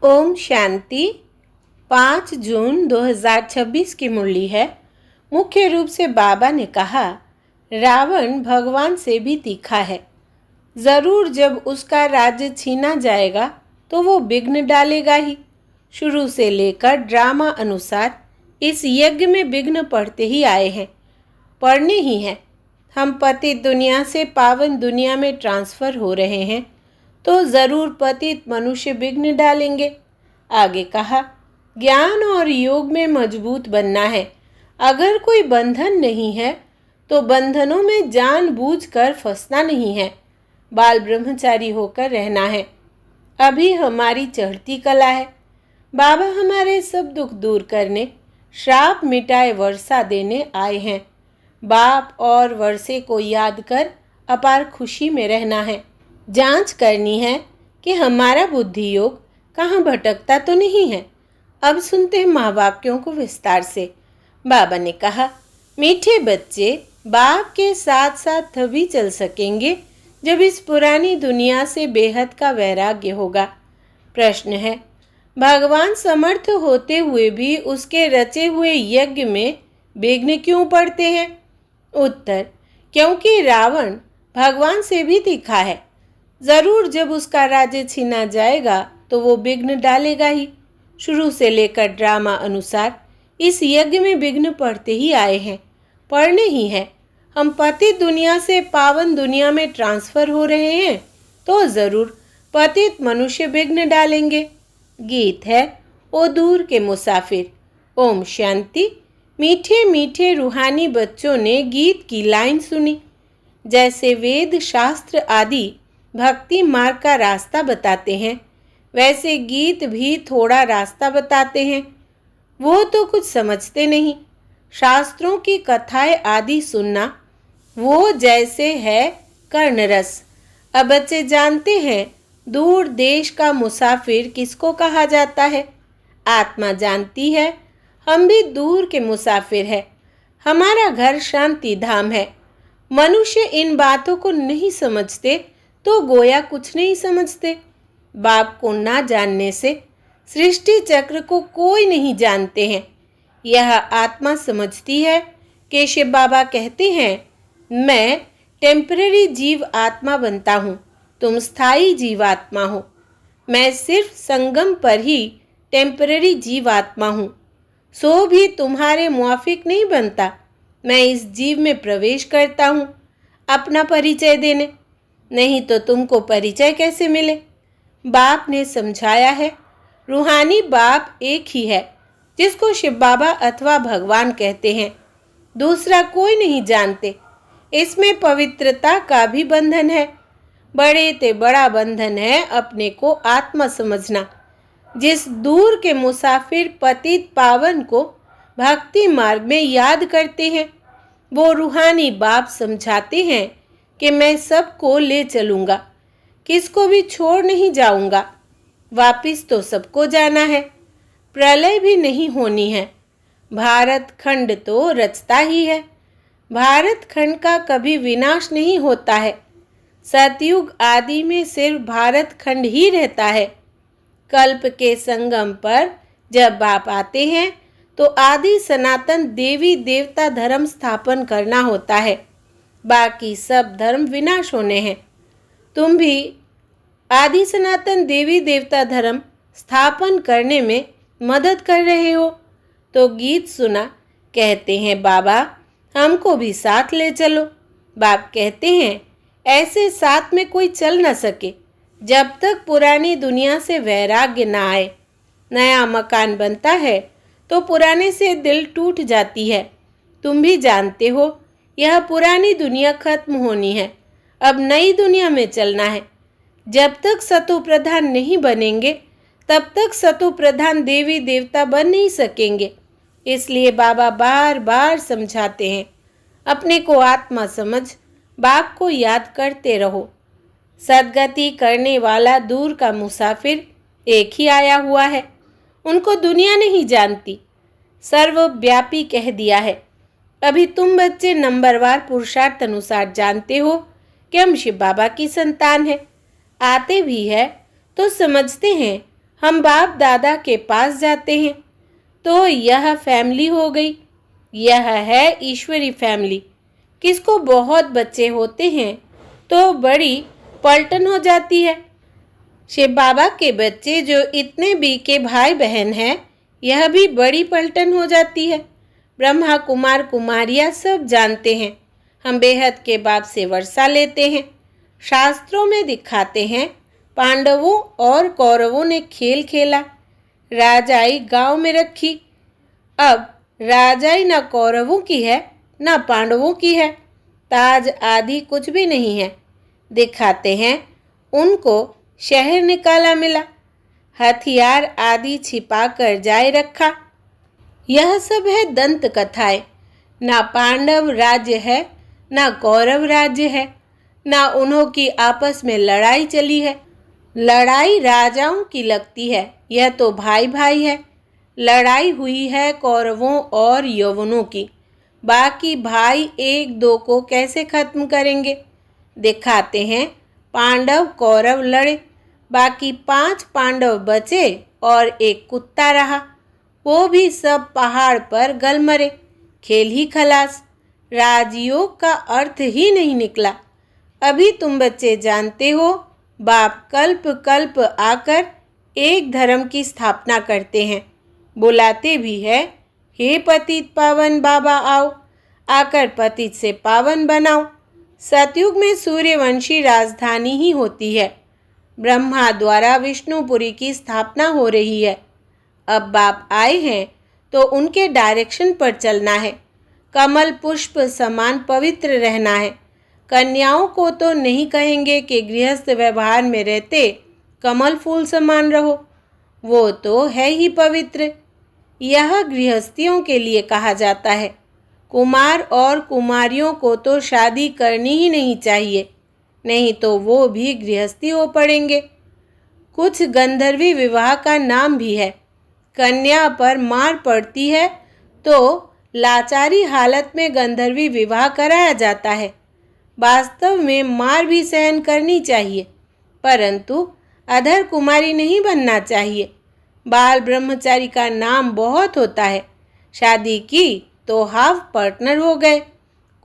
ओम शांति। 5 जून 2026 की मुरली है। मुख्य रूप से बाबा ने कहा, रावण भगवान से भी तीखा है। ज़रूर जब उसका राज्य छीना जाएगा तो वो विघ्न डालेगा ही। शुरू से लेकर ड्रामा अनुसार इस यज्ञ में विघ्न पड़ते ही आए हैं, पड़ने ही हैं। हम पतित दुनिया से पावन दुनिया में ट्रांसफ़र हो रहे हैं तो ज़रूर पतित मनुष्य विघ्न डालेंगे। आगे कहा, ज्ञान और योग में मजबूत बनना है। अगर कोई बंधन नहीं है तो बंधनों में जानबूझकर फंसना नहीं है। बाल ब्रह्मचारी होकर रहना है। अभी हमारी चढ़ती कला है। बाबा हमारे सब दुख दूर करने, श्राप मिटाए वर्षा देने आए हैं। बाप और वर्षे को याद कर अपार खुशी में रहना है। जांच करनी है कि हमारा बुद्धि योग कहाँ भटकता तो नहीं है। अब सुनते हैं महावाक्यों को विस्तार से। बाबा ने कहा, मीठे बच्चे बाप के साथ साथ तभी चल सकेंगे जब इस पुरानी दुनिया से बेहद का वैराग्य होगा। प्रश्न है, भगवान समर्थ होते हुए भी उसके रचे हुए यज्ञ में विघ्न क्यों पड़ते हैं? उत्तर, क्योंकि रावण भगवान से भी तीखा है। ज़रूर जब उसका राज्य छीना जाएगा तो वो विघ्न डालेगा ही। शुरू से लेकर ड्रामा अनुसार इस यज्ञ में विघ्न पड़ते ही आए हैं, पड़ने ही हैं। हम पतित दुनिया से पावन दुनिया में ट्रांसफ़र हो रहे हैं तो ज़रूर पतित मनुष्य विघ्न डालेंगे। गीत है, ओ दूर के मुसाफिर। ओम शांति। मीठे मीठे रूहानी बच्चों ने गीत की लाइन सुनी। जैसे वेद शास्त्र आदि भक्ति मार्ग का रास्ता बताते हैं, वैसे गीत भी थोड़ा रास्ता बताते हैं। वो तो कुछ समझते नहीं। शास्त्रों की कथाएं आदि सुनना वो जैसे है कर्णरस। अब बच्चे जानते हैं दूर देश का मुसाफिर किसको कहा जाता है। आत्मा जानती है हम भी दूर के मुसाफिर हैं। हमारा घर शांति धाम है। मनुष्य इन बातों को नहीं समझते तो गोया कुछ नहीं समझते। बाप को ना जानने से सृष्टि चक्र को कोई नहीं जानते हैं। यह आत्मा समझती है। केशव बाबा कहते हैं, मैं टेम्पररी जीव आत्मा बनता हूँ, तुम स्थायी जीवात्मा हो। मैं सिर्फ संगम पर ही टेम्पररी जीवात्मा हूँ, सो भी तुम्हारे मुआफिक नहीं बनता। मैं इस जीव में प्रवेश करता हूँ अपना परिचय देने, नहीं तो तुमको परिचय कैसे मिले। बाप ने समझाया है, रूहानी बाप एक ही है जिसको शिव बाबा अथवा भगवान कहते हैं। दूसरा कोई नहीं जानते। इसमें पवित्रता का भी बंधन है। बड़े ते बड़ा बंधन है अपने को आत्मा समझना। जिस दूर के मुसाफिर पतित पावन को भक्ति मार्ग में याद करते हैं, वो रूहानी बाप समझाते हैं कि मैं सबको ले चलूँगा, किसको भी छोड़ नहीं जाऊँगा। वापिस तो सबको जाना है। प्रलय भी नहीं होनी है। भारत खंड तो रचता ही है। भारत खंड का कभी विनाश नहीं होता है। सतयुग आदि में सिर्फ भारत खंड ही रहता है। कल्प के संगम पर जब बाप आते हैं तो आदि सनातन देवी देवता धर्म स्थापन करना होता है। बाकी सब धर्म विनाश होने हैं। तुम भी आदि सनातन देवी देवता धर्म स्थापन करने में मदद कर रहे हो। तो गीत सुना, कहते हैं बाबा हमको भी साथ ले चलो। बाप कहते हैं ऐसे साथ में कोई चल न सके जब तक पुरानी दुनिया से वैराग्य ना आए। नया मकान बनता है तो पुराने से दिल टूट जाती है। तुम भी जानते हो यह पुरानी दुनिया खत्म होनी है, अब नई दुनिया में चलना है। जब तक सतो प्रधान नहीं बनेंगे तब तक सतो प्रधान देवी देवता बन नहीं सकेंगे। इसलिए बाबा बार बार समझाते हैं, अपने को आत्मा समझ बाप को याद करते रहो। सदगति करने वाला दूर का मुसाफिर एक ही आया हुआ है। उनको दुनिया नहीं जानती। सर्वव्यापी कह दिया है। अभी तुम बच्चे नंबरवार पुरुषार्थ अनुसार जानते हो कि हम शिव बाबा की संतान हैं। आते भी है तो समझते हैं हम बाप दादा के पास जाते हैं तो यह फैमिली हो गई। यह है ईश्वरी फैमिली। किसको बहुत बच्चे होते हैं तो बड़ी पलटन हो जाती है। शिव बाबा के बच्चे जो इतने भी के भाई बहन हैं, यह भी बड़ी पलटन हो जाती है। ब्रह्मा कुमार कुमारियाँ सब जानते हैं। हम बेहद के बाप से वर्षा लेते हैं। शास्त्रों में दिखाते हैं पांडवों और कौरवों ने खेल खेला, राजाई गांव में रखी। अब राजाई न कौरवों की है न पांडवों की है, ताज आदि कुछ भी नहीं है। दिखाते हैं उनको शहर निकाला मिला, हथियार आदि छिपा कर जाए रखा। यह सब है दंत कथाएं। ना पांडव राज्य है ना कौरव राज्य है, ना उन्हों की आपस में लड़ाई चली है। लड़ाई राजाओं की लगती है, यह तो भाई भाई है। लड़ाई हुई है कौरवों और यवनों की, बाकी भाई एक दो को कैसे खत्म करेंगे। दिखाते हैं पांडव कौरव लड़े, बाकी 5 पांडव बचे और एक कुत्ता रहा, वो भी सब पहाड़ पर गल मरे। खेल ही खलास। राजयोग का अर्थ ही नहीं निकला। अभी तुम बच्चे जानते हो, बाप कल्प कल्प आकर एक धर्म की स्थापना करते हैं। बुलाते भी है, हे पतित पावन बाबा आओ, आकर पतित से पावन बनाओ। सतयुग में सूर्यवंशी राजधानी ही होती है। ब्रह्मा द्वारा विष्णुपुरी की स्थापना हो रही है। अब बाप आए हैं तो उनके डायरेक्शन पर चलना है। कमल पुष्प समान पवित्र रहना है। कन्याओं को तो नहीं कहेंगे कि गृहस्थ व्यवहार में रहते कमल फूल समान रहो, वो तो है ही पवित्र। यह गृहस्थियों के लिए कहा जाता है। कुमार और कुमारियों को तो शादी करनी ही नहीं चाहिए, नहीं तो वो भी गृहस्थी हो पड़ेंगे। कुछ गंधर्वी विवाह का नाम भी है। कन्या पर मार पड़ती है तो लाचारी हालत में गंधर्वी विवाह कराया जाता है। वास्तव में मार भी सहन करनी चाहिए, परंतु अधर कुमारी नहीं बनना चाहिए। बाल ब्रह्मचारी का नाम बहुत होता है। शादी की तो हाफ पार्टनर हो गए।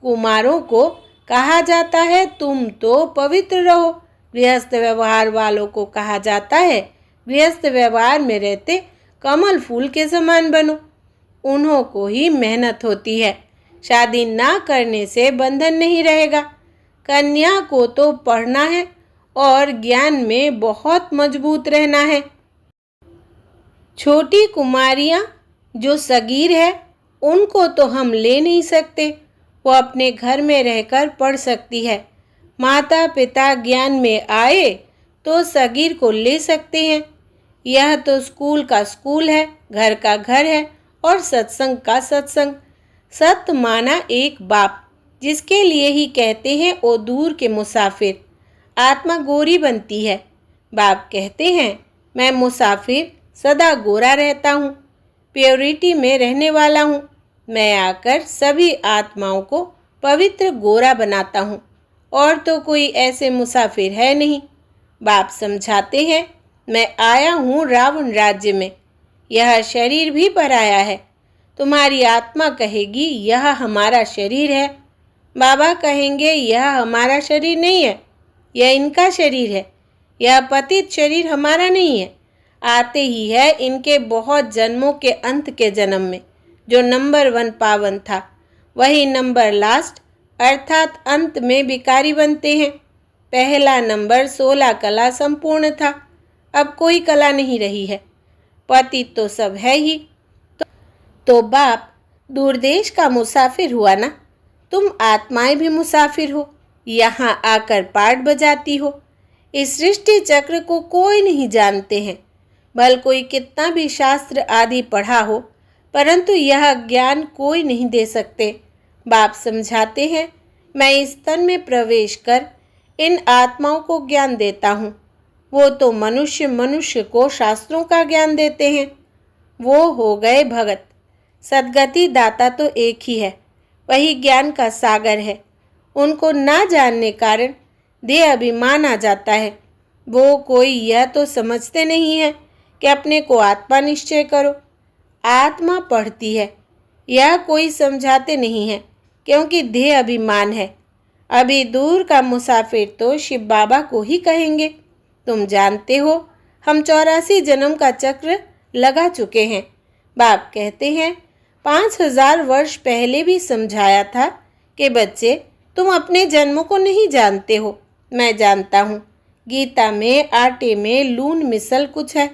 कुमारों को कहा जाता है तुम तो पवित्र रहो। गृहस्थ व्यवहार वालों को कहा जाता है गृहस्थ व्यवहार में रहते कमल फूल के समान बनो। उन्हों को ही मेहनत होती है। शादी ना करने से बंधन नहीं रहेगा। कन्या को तो पढ़ना है और ज्ञान में बहुत मजबूत रहना है। छोटी कुमारियाँ जो सगीर है उनको तो हम ले नहीं सकते, वो अपने घर में रहकर पढ़ सकती है। माता पिता ज्ञान में आए तो सगीर को ले सकते हैं। यह तो स्कूल का स्कूल है, घर का घर है और सत्संग का सत्संग। सत माना एक बाप, जिसके लिए ही कहते हैं ओ दूर के मुसाफिर। आत्मा गोरी बनती है। बाप कहते हैं मैं मुसाफिर सदा गोरा रहता हूँ, प्योरिटी में रहने वाला हूँ। मैं आकर सभी आत्माओं को पवित्र गोरा बनाता हूँ, और तो कोई ऐसे मुसाफिर है नहीं। बाप समझाते हैं मैं आया हूँ रावण राज्य में। यह शरीर भी पराया है। तुम्हारी आत्मा कहेगी यह हमारा शरीर है। बाबा कहेंगे यह हमारा शरीर नहीं है, यह इनका शरीर है। यह पतित शरीर हमारा नहीं है। आते ही है इनके बहुत जन्मों के अंत के जन्म में। जो नंबर 1 पावन था, वही नंबर लास्ट अर्थात अंत में भिखारी बनते हैं। पहला नंबर 16 कला संपूर्ण था, अब कोई कला नहीं रही है। पति तो सब है ही। तो बाप दूरदेश का मुसाफिर हुआ ना। तुम आत्माएं भी मुसाफिर हो, यहाँ आकर पाठ बजाती हो। इस सृष्टि चक्र को कोई नहीं जानते हैं। भल कोई कितना भी शास्त्र आदि पढ़ा हो, परंतु यह ज्ञान कोई नहीं दे सकते। बाप समझाते हैं मैं इस तन में प्रवेश कर इन आत्माओं को ज्ञान देता हूँ। वो तो मनुष्य को शास्त्रों का ज्ञान देते हैं। वो हो गए भगत। सद्गति दाता तो एक ही है, वही ज्ञान का सागर है। उनको ना जानने कारण देह अभिमान आ जाता है। वो कोई यह तो समझते नहीं है कि अपने को आत्मा निश्चय करो। आत्मा पढ़ती है, यह कोई समझाते नहीं है, क्योंकि देह अभिमान है। अभी दूर का मुसाफिर तो शिव बाबा को ही कहेंगे। तुम जानते हो, हम 84 जन्म का चक्र लगा चुके हैं। बाप कहते हैं 5000 वर्ष पहले भी समझाया था कि बच्चे, तुम अपने जन्मों को नहीं जानते हो, मैं जानता हूँ। गीता में आटे में लून मिसल कुछ है।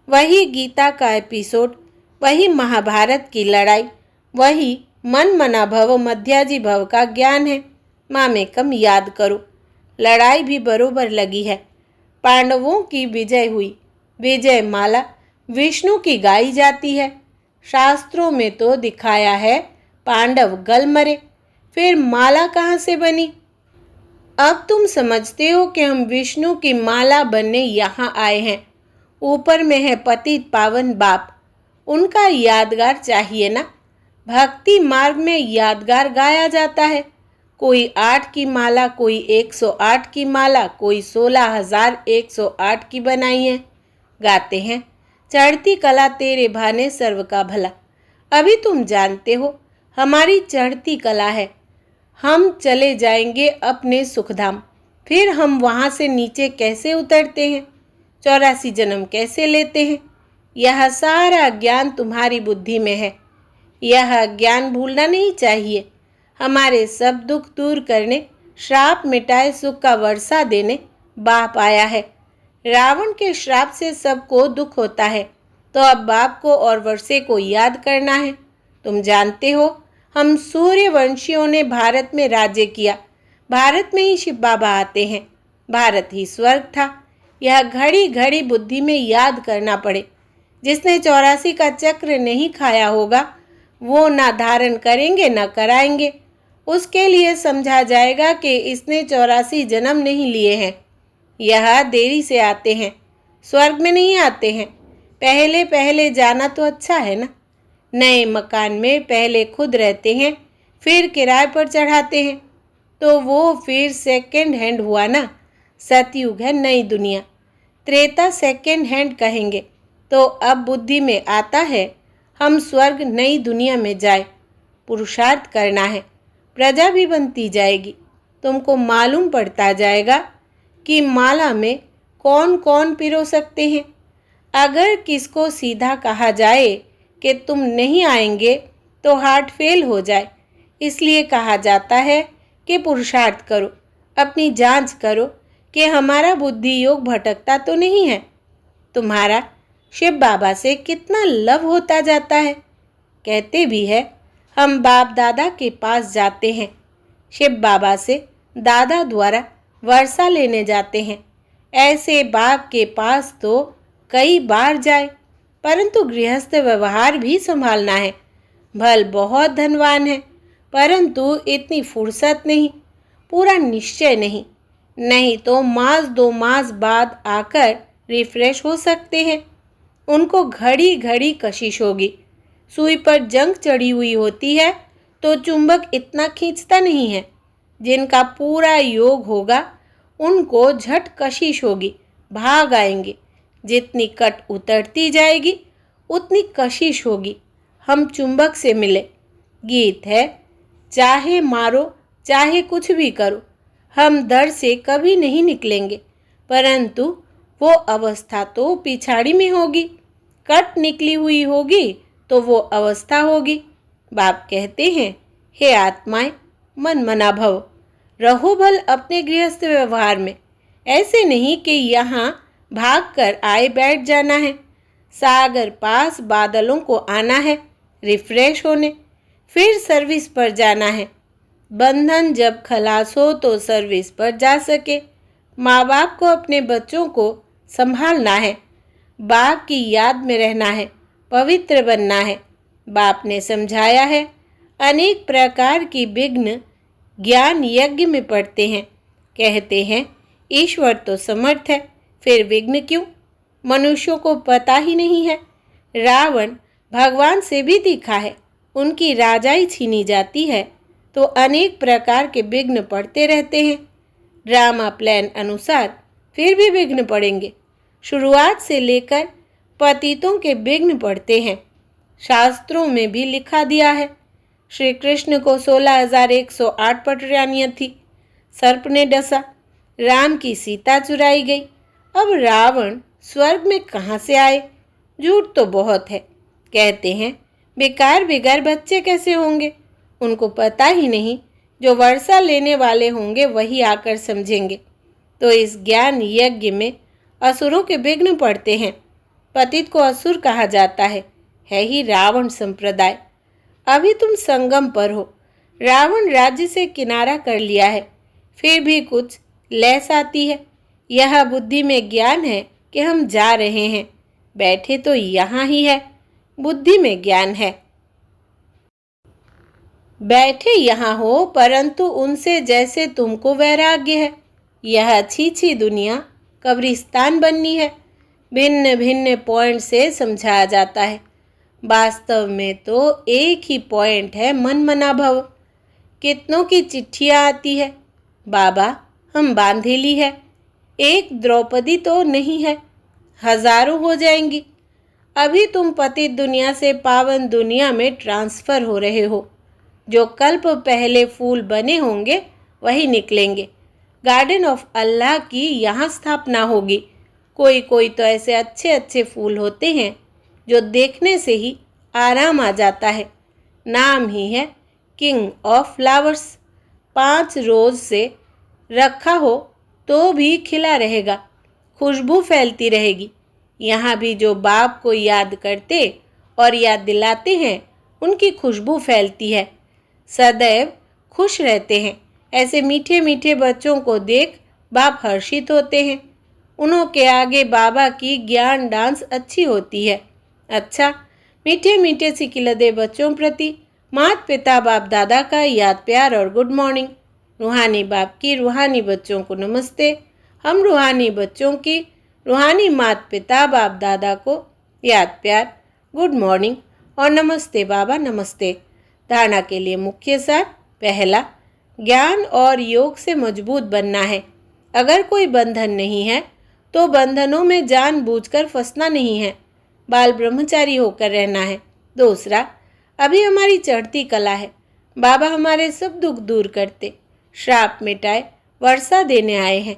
वही गीता का एपिसोड, वही महाभारत की लड़ाई, वही मन मना भव मध्याजी भव का ज्ञान है। मामेकम याद करो, लड़ाई भी बरोबर लगी है। पांडवों की विजय हुई, विजय माला विष्णु की गाई जाती है। शास्त्रों में तो दिखाया है पांडव गल मरे, फिर माला कहाँ से बनी? अब तुम समझते हो कि हम विष्णु की माला बनने यहाँ आए हैं। ऊपर में है पतित पावन बाप, उनका यादगार चाहिए ना। भक्ति मार्ग में यादगार गाया जाता है। कोई 8 की माला, कोई 108 की माला, कोई 16,108 की बनाई है। गाते हैं चढ़ती कला तेरे भाने सर्व का भला। अभी तुम जानते हो हमारी चढ़ती कला है। हम चले जाएंगे अपने सुखधाम, फिर हम वहाँ से नीचे कैसे उतरते हैं, 84 जन्म कैसे लेते हैं, यह सारा ज्ञान तुम्हारी बुद्धि में है। यह ज्ञान भूलना नहीं चाहिए। हमारे सब दुख दूर करने, श्राप मिटाए सुख का वर्षा देने बाप आया है। रावण के श्राप से सबको दुख होता है, तो अब बाप को और वर्षे को याद करना है। तुम जानते हो, हम सूर्यवंशियों ने भारत में राज्य किया। भारत में ही शिव बाबा आते हैं। भारत ही स्वर्ग था। यह घड़ी घड़ी बुद्धि में याद करना पड़े। जिसने 84 का चक्र नहीं खाया होगा, वो ना धारण करेंगे ना कराएंगे। उसके लिए समझा जाएगा कि इसने 84 जन्म नहीं लिए हैं। यह देरी से आते हैं, स्वर्ग में नहीं आते हैं। पहले पहले जाना तो अच्छा है ना। नए मकान में पहले खुद रहते हैं, फिर किराए पर चढ़ाते हैं, तो वो फिर सेकंड हैंड हुआ ना। सतयुग है नई दुनिया, त्रेता सेकंड हैंड कहेंगे। तो अब बुद्धि में आता है हम स्वर्ग नई दुनिया में जाए। पुरुषार्थ करना है, प्रजा भी बनती जाएगी। तुमको मालूम पड़ता जाएगा कि माला में कौन कौन पिरो सकते हैं। अगर किसको सीधा कहा जाए कि तुम नहीं आएंगे तो हार्ट फेल हो जाए। इसलिए कहा जाता है कि पुरुषार्थ करो, अपनी जांच करो कि हमारा बुद्धि योग भटकता तो नहीं है। तुम्हारा शिव बाबा से कितना लव होता जाता है। कहते भी है हम बाप दादा के पास जाते हैं। शिव बाबा से दादा द्वारा वर्षा लेने जाते हैं। ऐसे बाप के पास तो कई बार जाए, परंतु गृहस्थ व्यवहार भी संभालना है। भल बहुत धनवान है, परंतु इतनी फुर्सत नहीं, पूरा निश्चय नहीं। नहीं तो मास 2 मास बाद आकर रिफ्रेश हो सकते हैं। उनको घड़ी घड़ी कशिश होगी। सुई पर जंग चढ़ी हुई होती है तो चुंबक इतना खींचता नहीं है। जिनका पूरा योग होगा उनको झट कशिश होगी, भाग आएंगे। जितनी कट उतरती जाएगी उतनी कशिश होगी। हम चुंबक से मिले। गीत है, चाहे मारो चाहे कुछ भी करो, हम दर से कभी नहीं निकलेंगे, परंतु वो अवस्था तो पिछाड़ी में होगी। कट निकली हुई होगी तो वो अवस्था होगी। बाप कहते हैं, हे आत्माएं, मन मना भव, रहो भल अपने गृहस्थ व्यवहार में। ऐसे नहीं कि यहाँ भागकर आए बैठ जाना है। सागर पास बादलों को आना है रिफ्रेश होने, फिर सर्विस पर जाना है। बंधन जब खलास हो तो सर्विस पर जा सके। माँ बाप को अपने बच्चों को संभालना है, बाप की याद में रहना है, पवित्र बनना है। बाप ने समझाया है, अनेक प्रकार की विघ्न ज्ञान यज्ञ में पड़ते हैं। कहते हैं ईश्वर तो समर्थ है, फिर विघ्न क्यों? मनुष्यों को पता ही नहीं है। रावण भगवान से भी दिखा है, उनकी राजाई छीनी जाती है तो अनेक प्रकार के विघ्न पड़ते रहते हैं। ड्रामा प्लान अनुसार फिर भी विघ्न पड़ेंगे। शुरुआत से लेकर पतितों के विघ्न पड़ते हैं। शास्त्रों में भी लिखा दिया है, श्री कृष्ण को 16,108 पटरानियाँ थी, सर्प ने डसा, राम की सीता चुराई गई। अब रावण स्वर्ग में कहाँ से आए? झूठ तो बहुत है। कहते हैं बेकार बेकार बच्चे कैसे होंगे, उनको पता ही नहीं, जो वर्षा लेने वाले होंगे वही आकर समझेंगे। तो इस ज्ञान यज्ञ में असुरों के विघ्न पड़ते हैं। पतित को असुर कहा जाता है ही रावण संप्रदाय। अभी तुम संगम पर हो। रावण राज्य से किनारा कर लिया है, फिर भी कुछ लैस आती है। यह बुद्धि में ज्ञान है कि हम जा रहे हैं, बैठे तो यहाँ ही है, बुद्धि में ज्ञान है। बैठे यहाँ हो परंतु उनसे जैसे तुमको वैराग्य है। यह अच्छी अच्छी दुनिया कब्रिस्तान बननी है। भिन्न भिन्न पॉइंट से समझाया जाता है। वास्तव में तो एक ही पॉइंट है, मन मना भव। कितनों की चिट्ठियाँ आती है, बाबा हम बांधेली है, एक द्रौपदी तो नहीं है, हजारों हो जाएंगी। अभी तुम पतित दुनिया से पावन दुनिया में ट्रांसफ़र हो रहे हो। जो कल्प पहले फूल बने होंगे वही निकलेंगे। गार्डन ऑफ अल्लाह की यहाँ स्थापना होगी। कोई कोई तो ऐसे अच्छे अच्छे फूल होते हैं जो देखने से ही आराम आ जाता है। नाम ही है किंग ऑफ फ्लावर्स। 5 रोज से रखा हो तो भी खिला रहेगा, खुशबू फैलती रहेगी। यहाँ भी जो बाप को याद करते और याद दिलाते हैं उनकी खुशबू फैलती है, सदैव खुश रहते हैं। ऐसे मीठे मीठे बच्चों को देख बाप हर्षित होते हैं। उन्हों के आगे बाबा की ज्ञान डांस अच्छी होती है। अच्छा, मीठे मीठे सिकिलदे बच्चों प्रति माता पिता बाप दादा का याद प्यार और गुड मॉर्निंग। रूहानी बाप की रूहानी बच्चों को नमस्ते। हम रूहानी बच्चों की रूहानी माता पिता बाप दादा को याद प्यार, गुड मॉर्निंग और नमस्ते बाबा नमस्ते। धारणा के लिए मुख्य सार, पहला, ज्ञान और योग से मजबूत बनना है। अगर कोई बंधन नहीं है तो बंधनों में जानबूझकर फंसना नहीं है, बाल ब्रह्मचारी होकर रहना है। दूसरा, अभी हमारी चढ़ती कला है, बाबा हमारे सब दुख दूर करते, श्राप मिटाए, वर्षा देने आए हैं।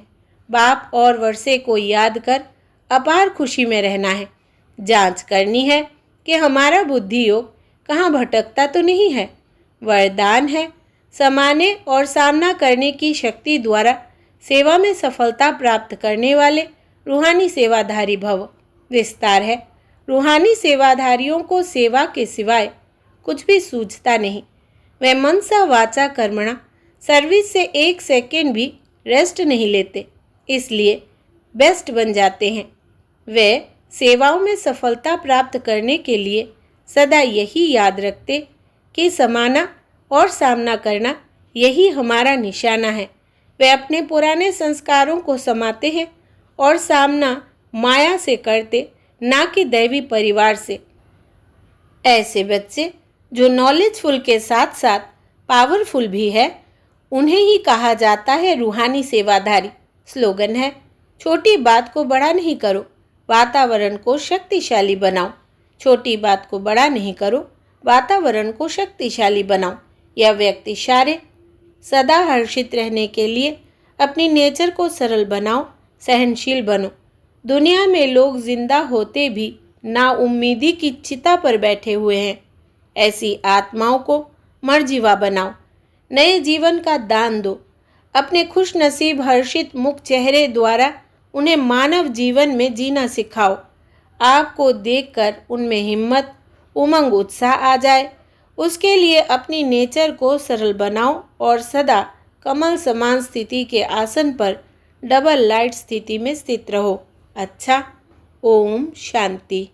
बाप और वर्षे को याद कर अपार खुशी में रहना है। जांच करनी है कि हमारा बुद्धि योग कहाँ भटकता तो नहीं है। वरदान है, समाने और सामना करने की शक्ति द्वारा सेवा में सफलता प्राप्त करने वाले रूहानी सेवाधारी भव। विस्तार है, रूहानी सेवाधारियों को सेवा के सिवाय कुछ भी सूझता नहीं। वे मनसा वाचा कर्मणा सर्विस से 1 सेकेंड भी रेस्ट नहीं लेते, इसलिए बेस्ट बन जाते हैं। वे सेवाओं में सफलता प्राप्त करने के लिए सदा यही याद रखते कि समाना और सामना करना यही हमारा निशाना है। वे अपने पुराने संस्कारों को समाते हैं और सामना माया से करते, ना कि दैवी परिवार से। ऐसे बच्चे जो नॉलेजफुल के साथ साथ पावरफुल भी है, उन्हें ही कहा जाता है रूहानी सेवाधारी। स्लोगन है, छोटी बात को बड़ा नहीं करो, वातावरण को शक्तिशाली बनाओ। छोटी बात को बड़ा नहीं करो, वातावरण को शक्तिशाली बनाओ। यह व्यक्ति शारे सदा हर्षित रहने के लिए अपनी नेचर को सरल बनाओ, सहनशील बनो। दुनिया में लोग जिंदा होते भी नाउम्मीदी की चिता पर बैठे हुए हैं। ऐसी आत्माओं को मर्जीवा बनाओ, नए जीवन का दान दो। अपने खुश नसीब हर्षित मुख चेहरे द्वारा उन्हें मानव जीवन में जीना सिखाओ। आपको देखकर उनमें हिम्मत, उमंग, उत्साह आ जाए। उसके लिए अपनी नेचर को सरल बनाओ और सदा कमल समान स्थिति के आसन पर डबल लाइट स्थिति में स्थित रहो। अच्छा, ओम शांति।